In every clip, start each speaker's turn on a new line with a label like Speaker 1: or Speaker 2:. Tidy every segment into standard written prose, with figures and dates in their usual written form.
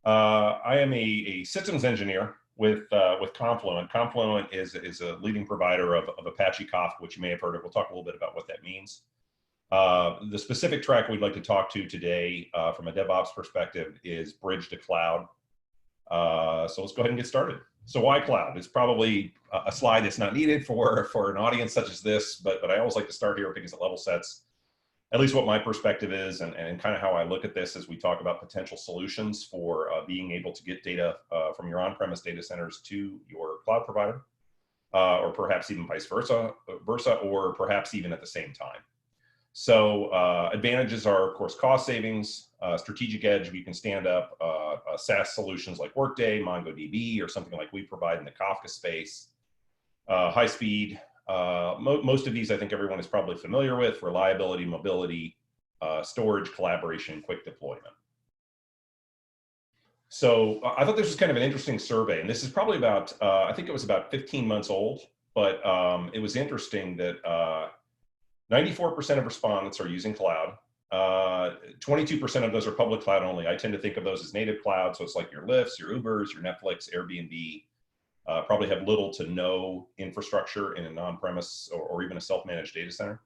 Speaker 1: I am a systems engineer with Confluent. Confluent is a leading provider of Apache Kafka, which you may have heard of. We'll talk a little bit about what that means. The specific track we'd like to talk to today from a DevOps perspective is bridge to cloud. So let's go ahead and get started. So why cloud? It's probably a slide that's not needed for an audience such as this, but I always like to start here because it level sets at least what my perspective is and kind of how I look at this as we talk about potential solutions for being able to get data from your on-premise data centers to your cloud provider, or perhaps even vice versa, or perhaps even at the same time. So advantages are, of course, cost savings, strategic edge. We can stand up SaaS solutions like Workday, MongoDB, or something like we provide in the Kafka space. High speed. Most of these, I think everyone is probably familiar with: reliability, mobility, storage, collaboration, quick deployment. So I thought this was kind of an interesting survey, and this is probably about, I think it was about 15 months old, but it was interesting that 94% of respondents are using cloud. 22% of those are public cloud only. I tend to think of those as native cloud, so it's like your Lyfts, your Ubers, your Netflix, Airbnb. Probably have little to no infrastructure in a non-premise or even a self-managed data center.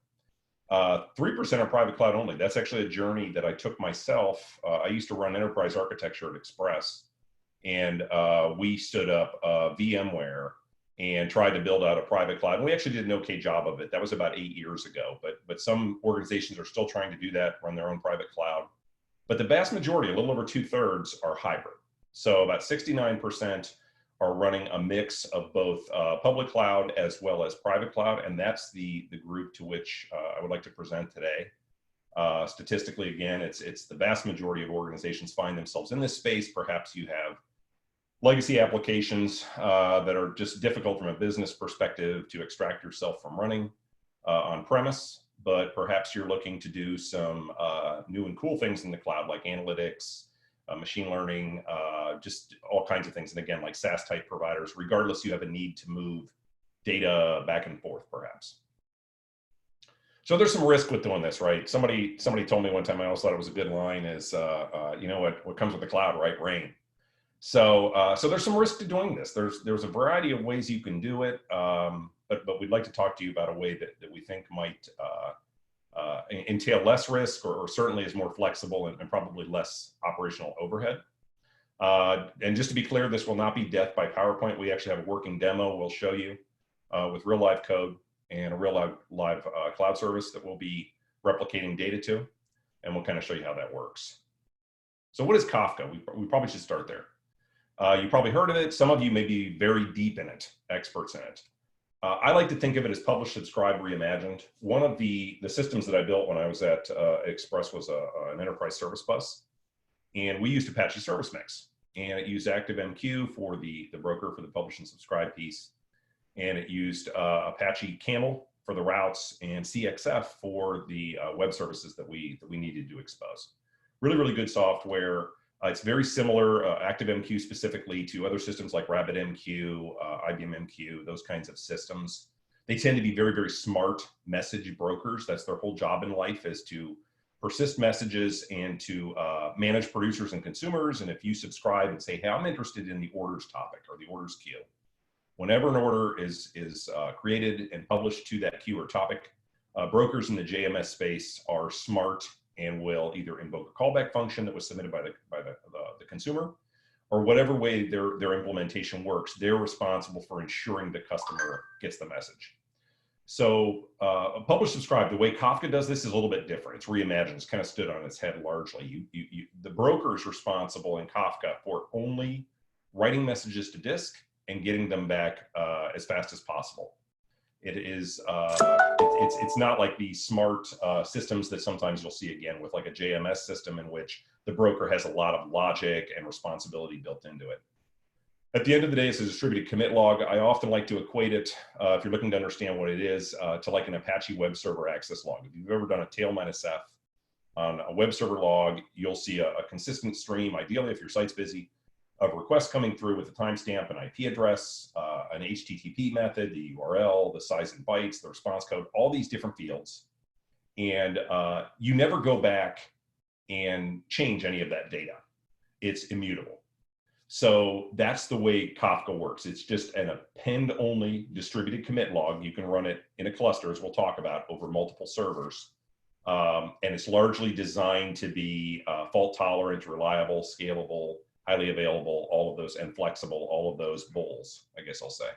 Speaker 1: 3% are private cloud only. That's actually a journey that I took myself. I used to run enterprise architecture at Express, and we stood up VMware and tried to build out a private cloud. And we actually did an okay job of it. That was about 8 years ago, but some organizations are still trying to do that, run their own private cloud. But the vast majority, a little over 2/3, are hybrid. So about 69% are running a mix of both public cloud as well as private cloud, and that's the group to which I would like to present today. Statistically, again, it's the vast majority of organizations find themselves in this space. Perhaps you have legacy applications that are just difficult from a business perspective to extract yourself from running on premise, but perhaps you're looking to do some new and cool things in the cloud, like analytics, machine learning, just all kinds of things. And again, like SaaS type providers, regardless, you have a need to move data back and forth, perhaps. So there's some risk with doing this, right? Somebody told me one time, I always thought it was a good line, is, you know what comes with the cloud, right? Rain. So there's some risk to doing this. There's a variety of ways you can do it, but we'd like to talk to you about a way that we think might entail less risk, or certainly is more flexible and probably less operational overhead. And just to be clear, this will not be death by PowerPoint. We actually have a working demo we'll show you with real live code and a real live cloud service that we'll be replicating data to, and we'll kind of show you how that works. So what is Kafka? We probably should start there. You probably heard of it. Some of you may be very deep in it, experts in it. I like to think of it as publish, subscribe, reimagined. One of the systems that I built when I was at Express was an enterprise service bus. And we used Apache Service Mix. And it used ActiveMQ for the broker for the publish and subscribe piece. And it used Apache Camel for the routes and CXF for the web services that we needed to expose. Really, really good software. It's very similar, ActiveMQ specifically, to other systems like RabbitMQ, IBMMQ, those kinds of systems. They tend to be very, very smart message brokers. That's their whole job in life, is to persist messages and to manage producers and consumers. And if you subscribe and say, hey, I'm interested in the orders topic or the orders queue, whenever an order is created and published to that queue or topic, brokers in the JMS space are smart and will either invoke a callback function that was submitted by the consumer, or whatever way their implementation works, they're responsible for ensuring the customer gets the message. So publish, subscribe, the way Kafka does this is a little bit different. It's reimagined. It's kind of stood on its head largely. The broker is responsible in Kafka for only writing messages to disk and getting them back as fast as possible. It is, it's not like the smart systems that sometimes you'll see again with like a JMS system in which the broker has a lot of logic and responsibility built into it. At the end of the day, it's a distributed commit log. I often like to equate it, if you're looking to understand what it is, to like an Apache web server access log. If you've ever done a tail -f on a web server log, you'll see a consistent stream, ideally if your site's busy, of requests coming through with a timestamp, an IP address, an HTTP method, the URL, the size in bytes, the response code, all these different fields. And you never go back and change any of that data. It's immutable. So that's the way Kafka works. It's just an append-only distributed commit log. You can run it in a cluster, as we'll talk about, over multiple servers. And it's largely designed to be fault tolerant, reliable, scalable, highly available, all of those, and flexible, all of those bulls, I guess I'll say.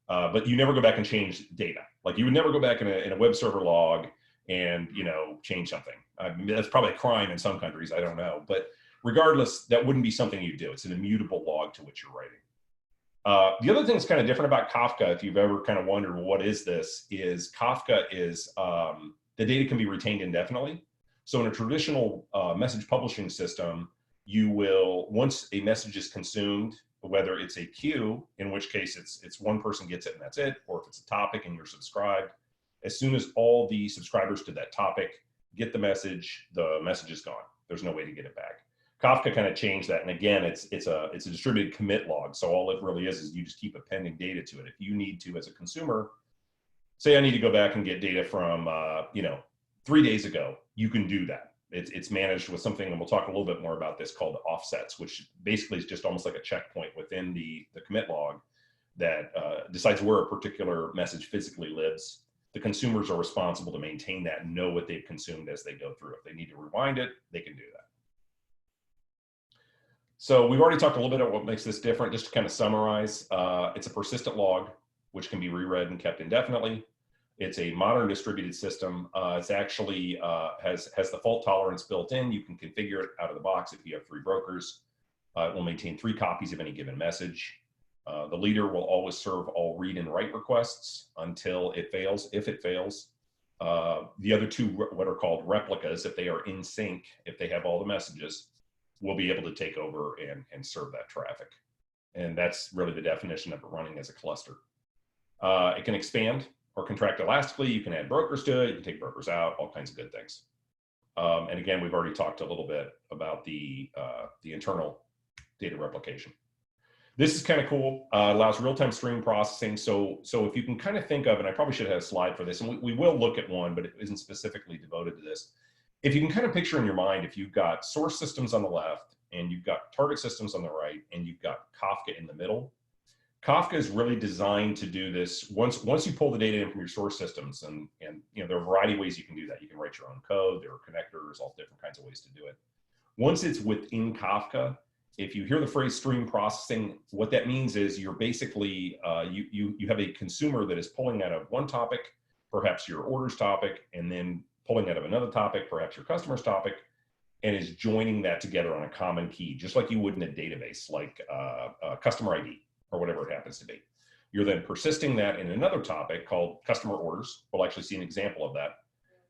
Speaker 1: But you never go back and change data. Like you would never go back in a web server log and, you know, change something. I mean, that's probably a crime in some countries, I don't know. But regardless, that wouldn't be something you do. It's an immutable log to which you're writing. The other thing that's kind of different about Kafka, if you've ever kind of wondered, well, what is this, is Kafka is, the data can be retained indefinitely. So in a traditional message publishing system, you will, once a message is consumed, whether it's a queue, in which case it's one person gets it and that's it, or if it's a topic and you're subscribed, as soon as all the subscribers to that topic get the message is gone. There's no way to get it back. Kafka kind of changed that, and again, it's a distributed commit log. So all it really is you just keep appending data to it. If you need to, as a consumer, say I need to go back and get data from 3 days ago, you can do that. It's managed with something, and we'll talk a little bit more about this, called offsets, which basically is just almost like a checkpoint within the commit log that decides where a particular message physically lives. The consumers are responsible to maintain that and know what they've consumed as they go through. If they need to rewind it, they can do that. So we've already talked a little bit about what makes this different. Just to kind of summarize, it's a persistent log, which can be reread and kept indefinitely. It's a modern distributed system. It's actually has the fault tolerance built in. You can configure it out of the box if you have 3 brokers. It will maintain 3 copies of any given message. The leader will always serve all read and write requests until it fails. If it fails, the other 2, what are called replicas, if they are in sync, if they have all the messages, will be able to take over and serve that traffic. And that's really the definition of it running as a cluster. It can expand or contract elastically. You can add brokers to it. You can take brokers out, all kinds of good things. And again, we've already talked a little bit about the internal data replication. This is kind of cool. Allows real-time stream processing. So if you can kind of think of, and I probably should have a slide for this, and we will look at one, but it isn't specifically devoted to this. If you can kind of picture in your mind, if you've got source systems on the left, and you've got target systems on the right, and you've got Kafka in the middle, Kafka is really designed to do this. Once you pull the data in from your source systems, and there are a variety of ways you can do that. You can write your own code. There are connectors, all different kinds of ways to do it. Once it's within Kafka, if you hear the phrase stream processing, what that means is you're basically you have a consumer that is pulling out of one topic, perhaps your orders topic, and then pulling out of another topic, perhaps your customer's topic, and is joining that together on a common key, just like you would in a database, like a customer ID or whatever it happens to be. You're then persisting that in another topic called customer orders. We'll actually see an example of that.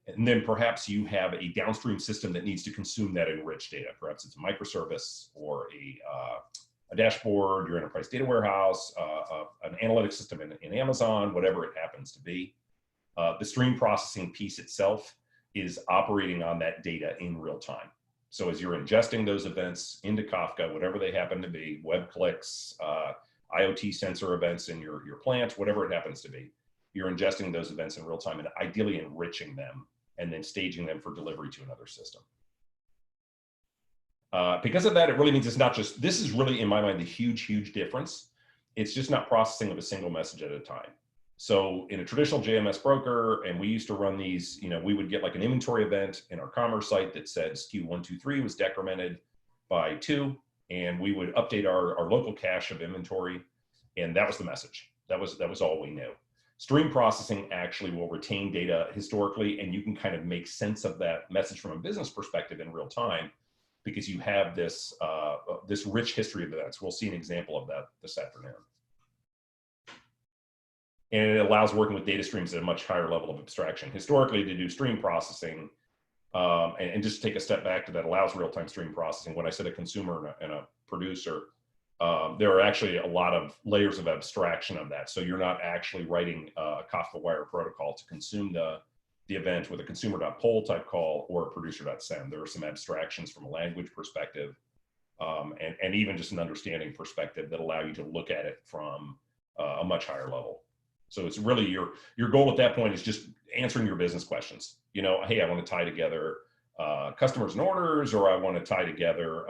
Speaker 1: And then perhaps you have a downstream system that needs to consume that enriched data. Perhaps it's a microservice or a dashboard, your enterprise data warehouse, an analytics system in Amazon, whatever it happens to be. The stream processing piece itself is operating on that data in real time. So as you're ingesting those events into Kafka, whatever they happen to be, web clicks, IoT sensor events in your plant, whatever it happens to be, you're ingesting those events in real time and ideally enriching them and then staging them for delivery to another system. Because of that, it really means it's not just, this is really, in my mind, the huge difference. It's just not processing of a single message at a time. So in a traditional JMS broker, and we used to run these, we would get like an inventory event in our commerce site that said SKU 123 was decremented by 2, and we would update our local cache of inventory, and that was the message. That was all we knew. Stream processing actually will retain data historically, and you can kind of make sense of that message from a business perspective in real time, because you have this this rich history of events. We'll see an example of that this afternoon. And it allows working with data streams at a much higher level of abstraction. Historically, to do stream processing, and just take a step back to that, allows real-time stream processing. When I said a consumer and a producer, there are actually a lot of layers of abstraction of that. So you're not actually writing a Kafka wire protocol to consume the event with a consumer.pull type call or a producer.send. There are some abstractions from a language perspective, and even just an understanding perspective that allow you to look at it from a much higher level. So it's really your goal at that point is just answering your business questions. Hey, I want to tie together customers and orders, or I want to tie together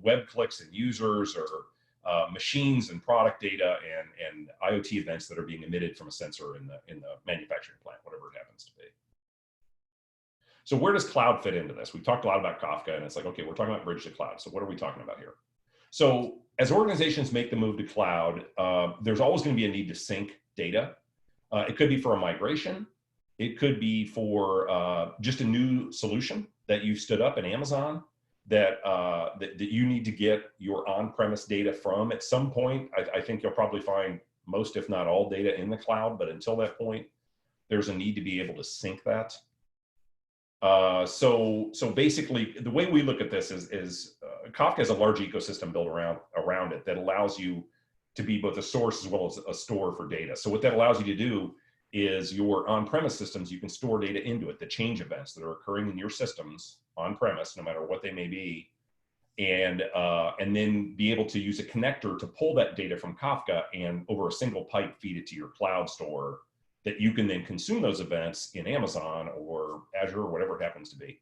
Speaker 1: web clicks and users, or machines and product data and IoT events that are being emitted from a sensor in the manufacturing plant, whatever it happens to be. So where does cloud fit into this? We talked a lot about Kafka, and it's like, okay, we're talking about bridge to cloud. So what are we talking about here? So as organizations make the move to cloud, there's always going to be a need to sync data. It could be for a migration. It could be for just a new solution that you've stood up in Amazon that you need to get your on-premise data from. At some point, I think you'll probably find most, if not all, data in the cloud. But until that point, there's a need to be able to sync that. So basically, the way we look at this is Kafka has a large ecosystem built around it that allows you to be both a source as well as a store for data. So what that allows you to do is your on-premise systems, you can store data into it, the change events that are occurring in your systems on-premise, no matter what they may be, and then be able to use a connector to pull that data from Kafka and over a single pipe feed it to your cloud store, that you can then consume those events in Amazon or Azure or whatever it happens to be.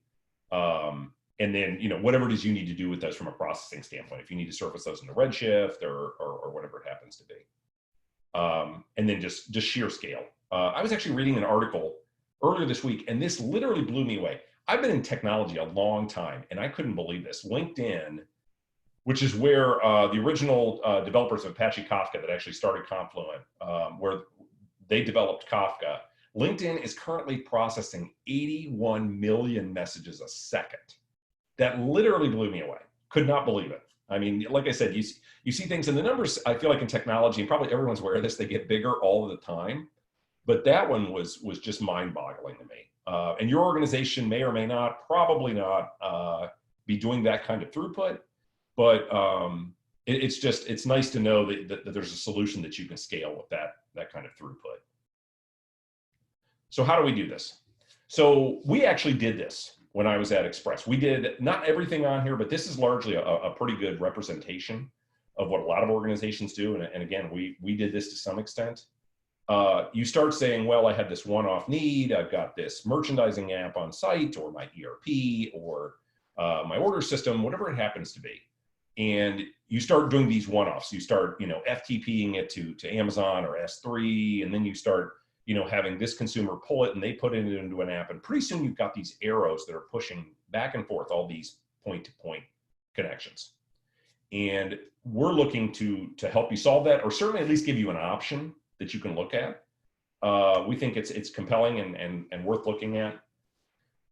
Speaker 1: And then, whatever it is you need to do with those from a processing standpoint, if you need to surface those into Redshift or whatever it happens to be. And then just sheer scale. I was actually reading an article earlier this week, and this literally blew me away. I've been in technology a long time, and I couldn't believe this. LinkedIn, which is where the original developers of Apache Kafka that actually started Confluent, where they developed Kafka, LinkedIn is currently processing 81 million messages a second. That literally blew me away. Could not believe it. I mean, like I said, you see things, and the numbers, I feel like in technology, and probably everyone's aware of this, they get bigger all of the time. But that one was just mind-boggling to me. And your organization may or may not, probably not, be doing that kind of throughput. But it's nice to know that there's a solution that you can scale with that kind of throughput. So how do we do this? So we actually did this when I was at Express. We did not everything on here, but this is largely a pretty good representation of what a lot of organizations do. And again, we did this to some extent. You start saying, well, I had this one-off need. I've got this merchandising app on site, or my ERP, or my order system, whatever it happens to be. And you start doing these one-offs. You start, FTPing it to Amazon or S3, and then you start, having this consumer pull it and they put it into an app. And pretty soon you've got these arrows that are pushing back and forth, all these point-to-point connections. And we're looking to help you solve that, or certainly at least give you an option that you can look at. We think it's compelling and worth looking at.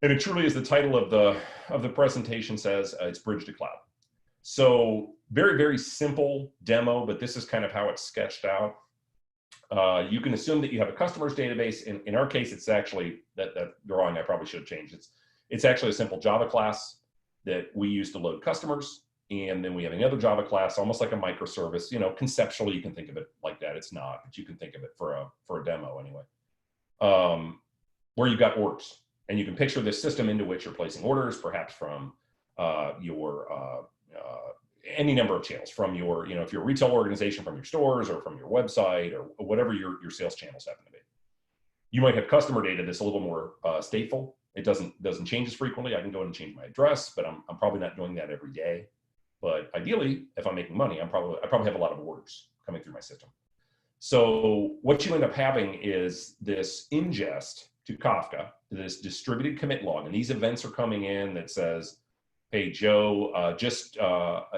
Speaker 1: And it truly is, the title of the presentation says, it's bridge to cloud. So very, very simple demo, but this is kind of how it's sketched out. You can assume that you have a customer's database. In our case, it's actually, that drawing I probably should have changed. It's actually a simple Java class that we use to load customers. And then we have another Java class, almost like a microservice. Conceptually, you can think of it like that. It's not, but you can think of it for a demo anyway, where you've got orders. And you can picture this system into which you're placing orders, perhaps from any number of channels, from your, if you're a retail organization, from your stores or from your website or whatever your sales channels happen to be. You might have customer data that's a little more stateful. It doesn't change as frequently. I can go in and change my address, but I'm probably not doing that every day. But ideally, if I'm making money, I probably have a lot of orders coming through my system. So what you end up having is this ingest to Kafka, this distributed commit log, and these events are coming in that says, hey, Joe,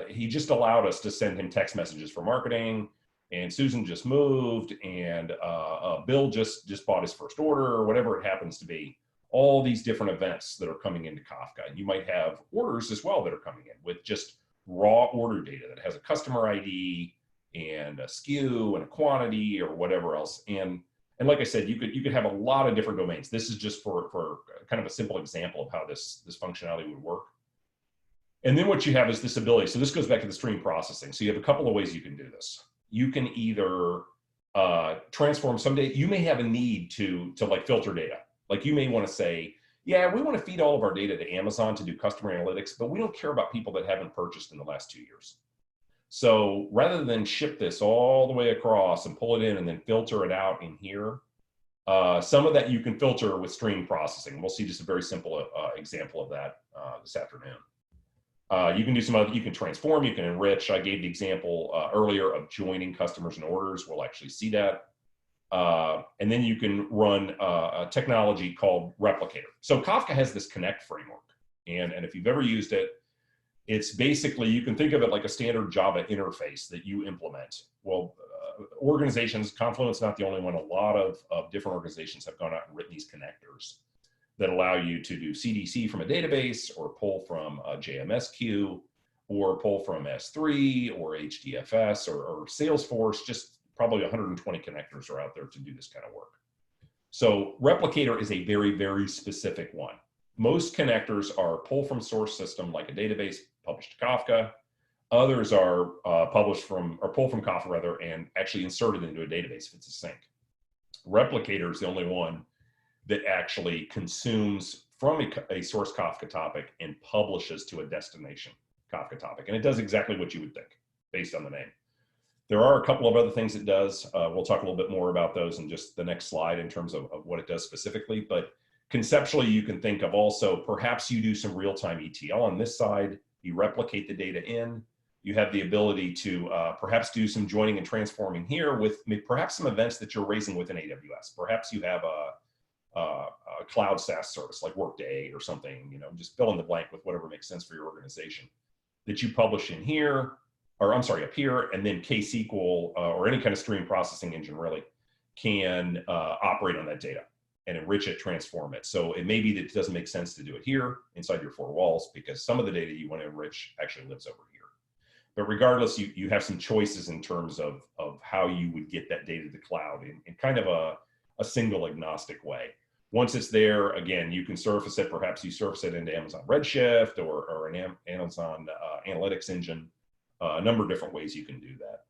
Speaker 1: he just allowed us to send him text messages for marketing, and Susan just moved, and Bill just bought his first order, or whatever it happens to be. All these different events that are coming into Kafka. And you might have orders as well that are coming in with just raw order data that has a customer ID and a SKU and a quantity or whatever else. And like I said, you could have a lot of different domains. This is just for kind of a simple example of how this functionality would work. And then what you have is this ability. So this goes back to the stream processing. So you have a couple of ways you can do this. You can either transform someday. You may have a need to like filter data. Like you may want to say, yeah, we want to feed all of our data to Amazon to do customer analytics, but we don't care about people that haven't purchased in the last 2 years. So rather than ship this all the way across and pull it in and then filter it out in here, Some of that you can filter with stream processing. We'll see just a very simple example of that this afternoon. You can do some other, you can transform, you can enrich. I gave the example earlier of joining customers and orders. We'll actually see that. And then you can run a technology called Replicator. So Kafka has this connect framework. And if you've ever used it, it's basically, you can think of it like a standard Java interface that you implement. Well, organizations, Confluent's not the only one. A lot of different organizations have gone out and written these connectors that allow you to do CDC from a database, or pull from a JMS queue, or pull from S3 or HDFS or Salesforce. Just probably 120 connectors are out there to do this kind of work. So Replicator is a very, very specific one. Most connectors are pull from source system, like a database, published to Kafka. Others are pull from Kafka rather, and actually inserted into a database if it's a sync. Replicator is the only one that actually consumes from a source Kafka topic and publishes to a destination Kafka topic. And it does exactly what you would think based on the name. There are a couple of other things it does. We'll talk a little bit more about those in just the next slide in terms of what it does specifically. But conceptually, you can think of also, perhaps you do some real-time ETL on this side, you replicate the data in, you have the ability to perhaps do some joining and transforming here with perhaps some events that you're raising within AWS. Perhaps you have a cloud SaaS service like Workday or something, you know, just fill in the blank with whatever makes sense for your organization that you publish in here, or I'm sorry, up here, and then KSQL or any kind of stream processing engine really can operate on that data and enrich it, transform it. So it may be that it doesn't make sense to do it here inside your four walls, because some of the data you want to enrich actually lives over here. But regardless, you have some choices in terms of how you would get that data to the cloud in kind of a single agnostic way. Once it's there, again, you can surface it. Perhaps you surface it into Amazon Redshift or an Amazon Analytics engine. A number of different ways you can do that.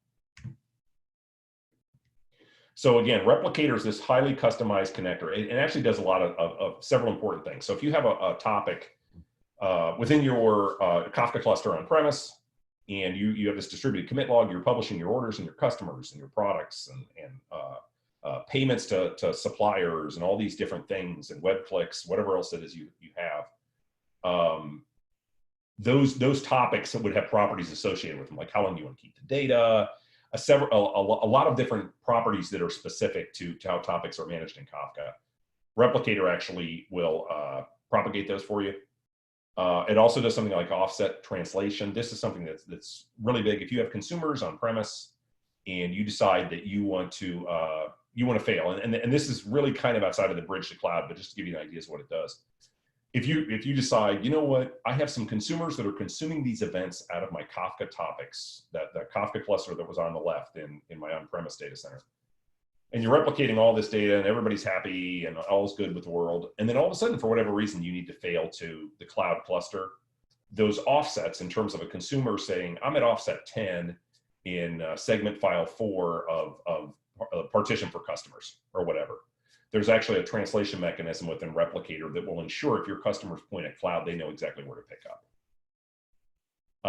Speaker 1: So again, Replicator is this highly customized connector. It actually does a lot of several important things. So if you have a topic within your Kafka cluster on premise, and you have this distributed commit log, you're publishing your orders and your customers and your products and payments to suppliers and all these different things, and web clicks, whatever else it is you have. Those topics that would have properties associated with them, like how long you want to keep the data, a lot of different properties that are specific to how topics are managed in Kafka. Replicator actually will propagate those for you. It also does something like offset translation. This is something that's really big. If you have consumers on premise and you decide that you want to fail, and this is really kind of outside of the bridge to cloud, but just to give you an idea of what it does. If you decide, you know what, I have some consumers that are consuming these events out of my Kafka topics, that Kafka cluster that was on the left in my on-premise data center, and you're replicating all this data and everybody's happy and all is good with the world, and then all of a sudden, for whatever reason, you need to fail to the cloud cluster, those offsets in terms of a consumer saying, I'm at offset 10 in segment file 4 of partition for customers or whatever. There's actually a translation mechanism within Replicator that will ensure if your customers point at cloud, they know exactly where to pick up.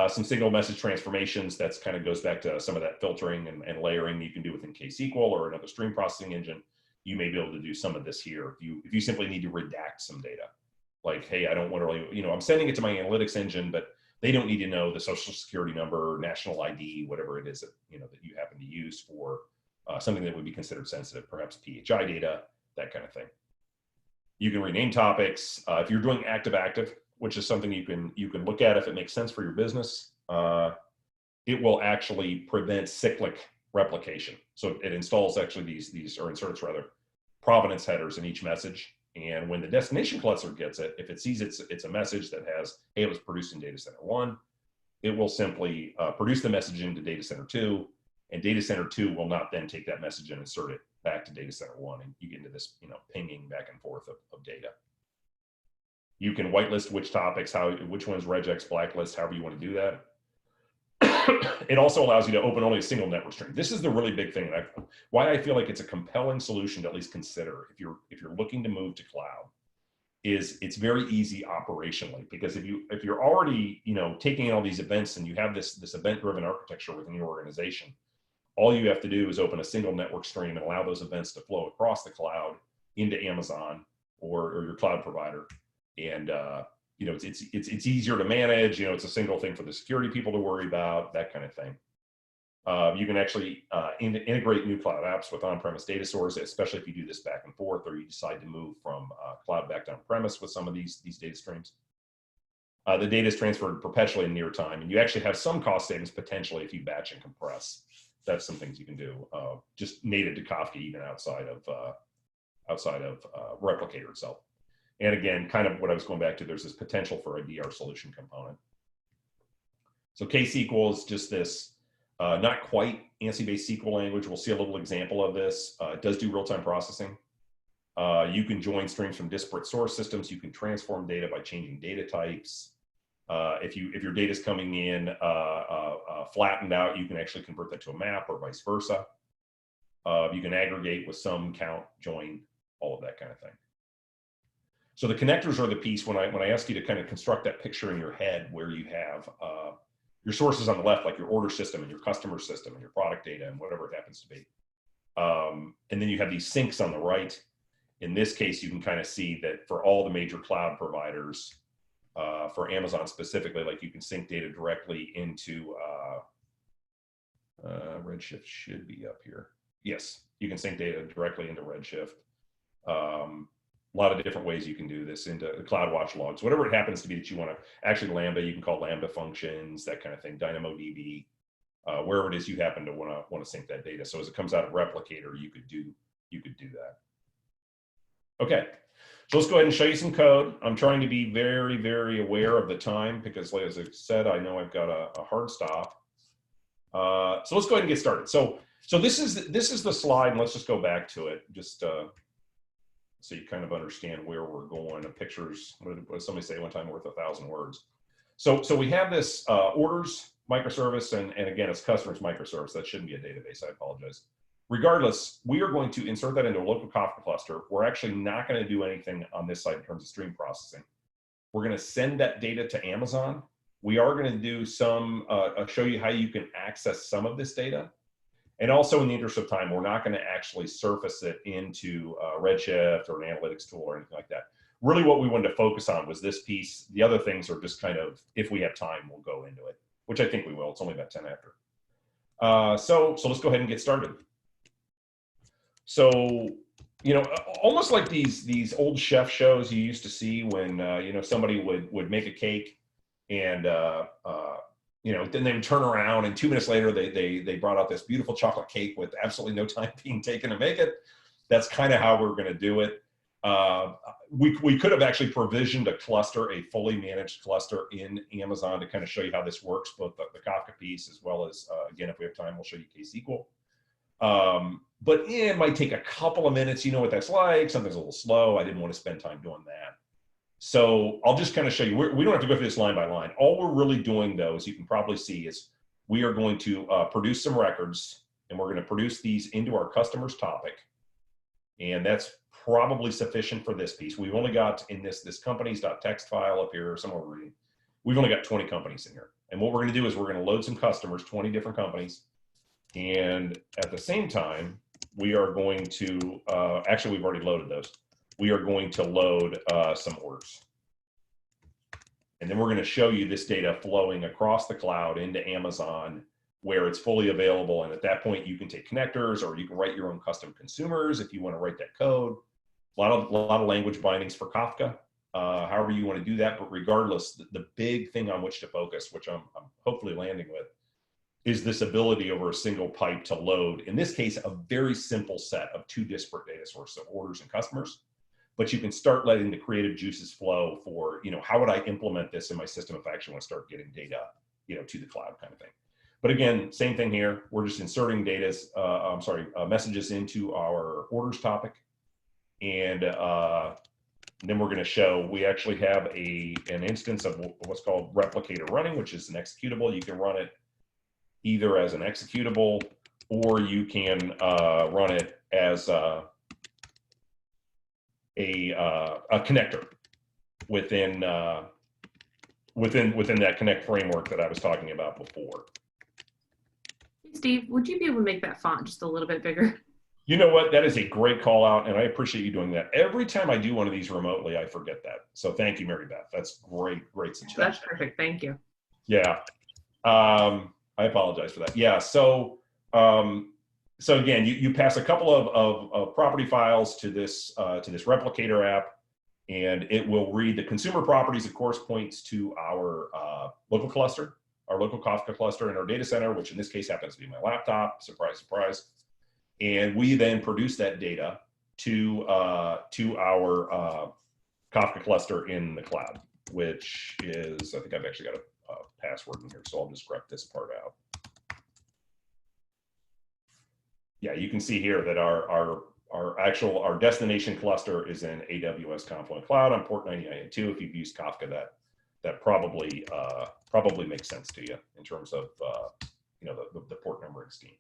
Speaker 1: Some single message transformations, that's kind of goes back to some of that filtering and layering you can do within KSQL or another stream processing engine. You may be able to do some of this here. If you simply need to redact some data, like, hey, I don't want to really, I'm sending it to my analytics engine, but they don't need to know the social security number, national ID, whatever it is that, that you happen to use for something that would be considered sensitive, perhaps PHI data, that kind of thing. You can rename topics. If you're doing active-active, which is something you can look at if it makes sense for your business, it will actually prevent cyclic replication. So it installs actually these or inserts rather provenance headers in each message. And when the destination cluster gets it, if it sees it's a message that has, hey, it was produced in data center 1, it will simply produce the message into data center 2, and data center 2 will not then take that message and insert it back to data center 1, and you get into this pinging back and forth of data. You can whitelist which topics, which one's regex, blacklist, however you want to do that. It also allows you to open only a single network stream. This is the really big thing, and why I feel like it's a compelling solution to at least consider if you're looking to move to cloud. Is it's very easy operationally, because if you're already taking in all these events and you have this event-driven architecture within your organization, all you have to do is open a single network stream and allow those events to flow across the cloud. into Amazon or your cloud provider. And you know, it's easier to manage. You know, it's a single thing for the security people to worry about, that kind of thing. You can actually integrate new cloud apps with on-premise data sources, especially if you do this back and forth, or you decide to move from cloud back to on-premise with some of these data streams. The data is transferred perpetually in near time, and you actually have some cost savings potentially if you batch and compress. That's some things you can do, just native to Kafka, even outside of Replicator itself. And again, kind of what I was going back to, there's this potential for a DR solution component. So KSQL is just this not quite ANSI-based SQL language. We'll see a little example of this. It does do real-time processing. You can join streams from disparate source systems. You can transform data by changing data types. If your data is coming in flattened out, you can actually convert that to a map or vice versa. You can aggregate with some, count, join, all of that kind of thing. So the connectors are the piece when I ask you to kind of construct that picture in your head where you have your sources on the left, like your order system and your customer system and your product data and whatever it happens to be. And then you have these syncs on the right. In this case, you can kind of see that for all the major cloud providers, for Amazon specifically, like you can sync data directly into Redshift should be up here. Yes, you can sync data directly into Redshift. A lot of different ways you can do this into CloudWatch logs, whatever it happens to be that you want to actually Lambda, you can call Lambda functions, that kind of thing, DynamoDB, wherever it is you happen to want to sync that data. So as it comes out of Replicator, you could do that. Okay, so let's go ahead and show you some code. I'm trying to be very, very aware of the time because, like, as I said, I know I've got a hard stop. So let's go ahead and get started. So this is the slide, and let's just go back to it, just so you kind of understand where we're going. A picture's, what did somebody say one time, worth 1,000 words. So we have this orders microservice, and again, it's customers microservice. That shouldn't be a database. I apologize. Regardless, we are going to insert that into a local Kafka cluster. We're actually not going to do anything on this side in terms of stream processing. We're going to send that data to Amazon. We are going to do some, show you how you can access some of this data. And also, in the interest of time, we're not going to actually surface it into Redshift or an analytics tool or anything like that. Really, what we wanted to focus on was this piece. The other things are just kind of, if we have time, we'll go into it, which I think we will. It's only about 10 after. So let's go ahead and get started. So, you know, almost like these old chef shows you used to see when, you know, somebody would make a cake and, you know, then they would turn around and 2 minutes later, they brought out this beautiful chocolate cake with absolutely no time being taken to make it. That's kind of how we're going to do it. We could have actually provisioned a cluster, a fully managed cluster in Amazon to kind of show you how this works, both the Kafka piece as well as, again, if we have time, we'll show you KSQL. But it might take a couple of minutes. You know what that's like. Something's a little slow. I didn't want to spend time doing that. So I'll just kind of show you. We don't have to go through this line by line. All we're really doing, though, as you can probably see, is we are going to produce some records, and we're going to produce these into our customer's topic. And that's probably sufficient for this piece. We've only got in this companies.txt file up here, somewhere we've only got 20 companies in here. And what we're going to do is we're going to load some customers, 20 different companies. And at the same time, we are going to, actually, we've already loaded those. We are going to load some orders. And then we're going to show you this data flowing across the cloud into Amazon where it's fully available. And at that point, you can take connectors or you can write your own custom consumers if you want to write that code. A lot of language bindings for Kafka, however you want to do that. But regardless, the big thing on which to focus, which I'm hopefully landing with, is this ability over a single pipe to load, in this case, a very simple set of two disparate data sources of orders and customers. But you can start letting the creative juices flow for, you know, how would I implement this in my system if I actually want to start getting data, you know, to the cloud kind of thing. But again, same thing here. We're just inserting messages into our orders topic. And then we're going to show we actually have an instance of what's called Replicator running, which is an executable. You can run it either as an executable, or you can run it as a connector within that Connect framework that I was talking about before.
Speaker 2: Steve, would you be able to make that font just a little bit bigger?
Speaker 1: You know what? That is a great call out, and I appreciate you doing that. Every time I do one of these remotely, I forget that. So thank you, Mary Beth. That's great, great suggestion.
Speaker 2: That's perfect. Thank you.
Speaker 1: Yeah. I apologize for that. Yeah. So again, you pass a couple of property files to this Replicator app, and it will read the consumer properties. Of course, points to our local cluster, our local Kafka cluster in our data center, which in this case happens to be my laptop. Surprise, surprise. And we then produce that data to our Kafka cluster in the cloud, which is, I think I've actually got a password in here, so I'll just grep this part out. Yeah, you can see here that our destination cluster is in AWS Confluent Cloud on port 99.2. If you've used Kafka, that probably makes sense to you in terms of the port numbering scheme.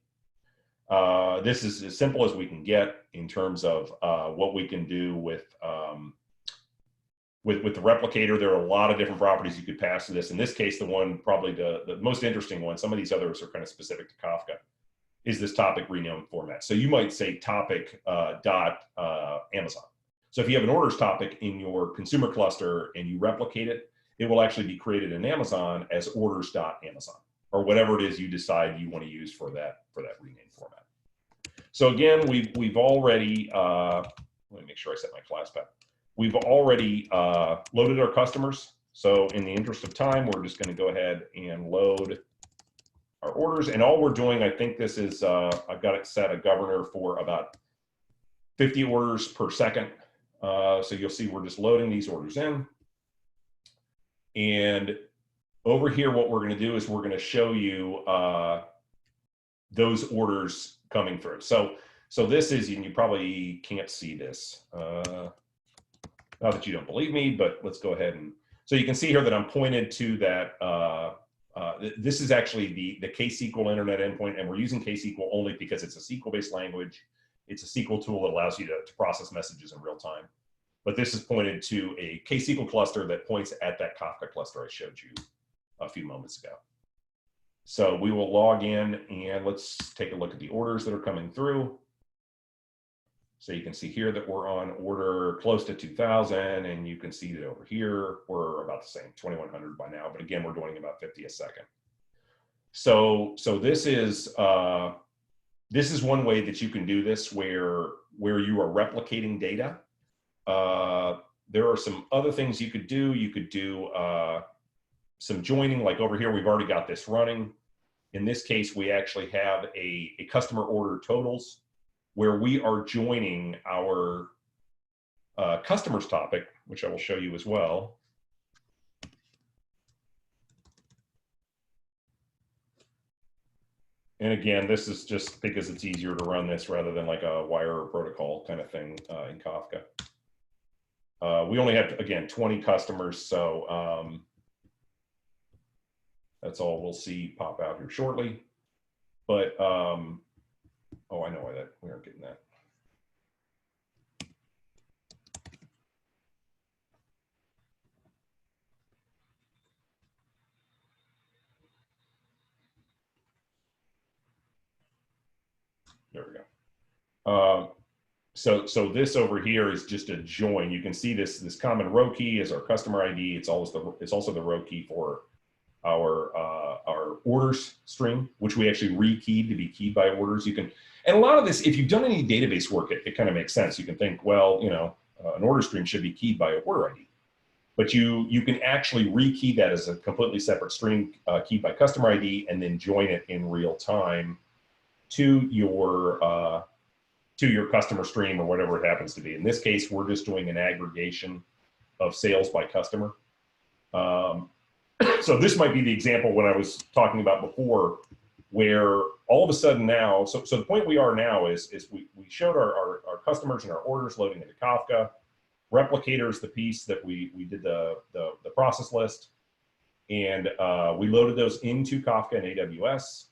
Speaker 1: This is as simple as we can get in terms of what we can do with the Replicator. There are a lot of different properties you could pass to this. In this case, the one probably the most interesting one, some of these others are kind of specific to Kafka, is this topic rename format. So you might say topic dot Amazon. So if you have an orders topic in your consumer cluster and you replicate it, it will actually be created in Amazon as orders dot Amazon, or whatever it is you decide you want to use for that rename format. So again, we've already let me make sure I set my class back. We've already loaded our customers. So in the interest of time, we're just going to go ahead and load our orders. And all we're doing, I think this is, I've got it set a governor for about 50 orders per second. So you'll see we're just loading these orders in. And over here, what we're going to do is we're going to show you those orders coming through. So this is, and you probably can't see this. Not that you don't believe me, but let's go ahead and, so you can see here that I'm pointed to that. This is actually the KSQL Internet Endpoint, and we're using KSQL only because it's a SQL-based language. It's a SQL tool that allows you to process messages in real time. But this is pointed to a KSQL cluster that points at that Kafka cluster I showed you a few moments ago. So we will log in and let's take a look at the orders that are coming through. So you can see here that we're on order close to 2,000, and you can see that over here, we're about the same, 2,100 by now, but again, we're doing about 50 a second. So this is one way that you can do this where you are replicating data. There are some other things you could do. You could do some joining, like over here, we've already got this running. In this case, we actually have a customer order totals where we are joining our customers topic, which I will show you as well. And again, this is just because it's easier to run this rather than like a wire or protocol kind of thing in Kafka. We only have, again, 20 customers, so that's all we'll see pop out here shortly. But, oh, I know why that we aren't getting that. There we go. So this over here is just a join. You can see this common row key is our customer ID. It's also the row key for our orders string, which we actually rekeyed to be keyed by orders. You can, and a lot of this, if you've done any database work, it kind of makes sense. You can think, well, you know, an order string should be keyed by a order ID, but you can actually rekey that as a completely separate string keyed by customer ID, and then join it in real time to your customer stream or whatever it happens to be. In this case, we're just doing an aggregation of sales by customer. So this might be the example when I was talking about before, where all of a sudden now, so the point we are now is we showed our customers and our orders loading into Kafka. Replicator is the piece that we did the process list, and we loaded those into Kafka and AWS.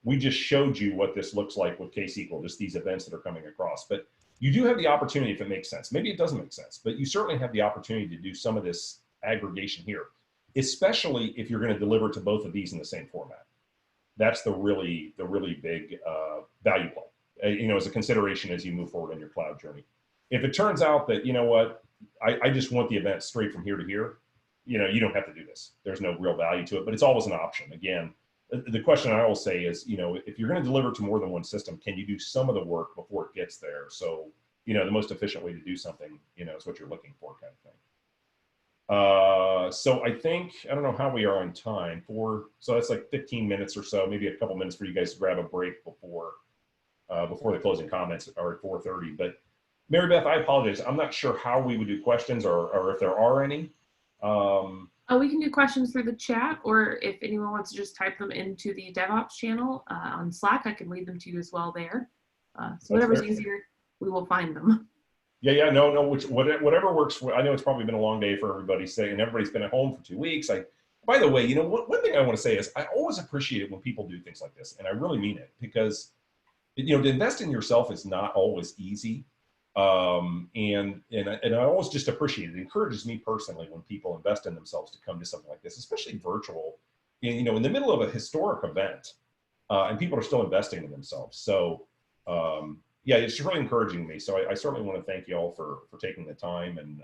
Speaker 1: We just showed you what this looks like with KSQL, just these events that are coming across. But you do have the opportunity, if it makes sense. Maybe it doesn't make sense, but you certainly have the opportunity to do some of this aggregation here, especially if you're going to deliver to both of these in the same format. That's the really big value play, as a consideration as you move forward on your cloud journey. If it turns out that, you know what, I just want the event straight from here to here, you don't have to do this. There's no real value to it, but it's always an option. Again, the question I always say is, if you're going to deliver to more than one system, can you do some of the work before it gets there? So, the most efficient way to do something, is what you're looking for, kind of thing. So I think, I don't know how we are on time so that's like 15 minutes or so, maybe a couple minutes for you guys to grab a break before the closing comments are at 4:30. But Mary Beth, I apologize. I'm not sure how we would do questions or if there are any.
Speaker 2: We can do questions through the chat, or if anyone wants to just type them into the DevOps channel on Slack, I can read them to you as well there. So whatever's easier, we will find them.
Speaker 1: Yeah, no, whatever works. I know it's probably been a long day for everybody, and everybody's been at home for 2 weeks. By the way, one thing I want to say is I always appreciate it when people do things like this, and I really mean it, because to invest in yourself is not always easy. And I always just appreciate it. It encourages me personally when people invest in themselves to come to something like this, especially virtual, in the middle of a historic event, and people are still investing in themselves. So, yeah, it's really encouraging me. So I certainly want to thank you all for taking the time, and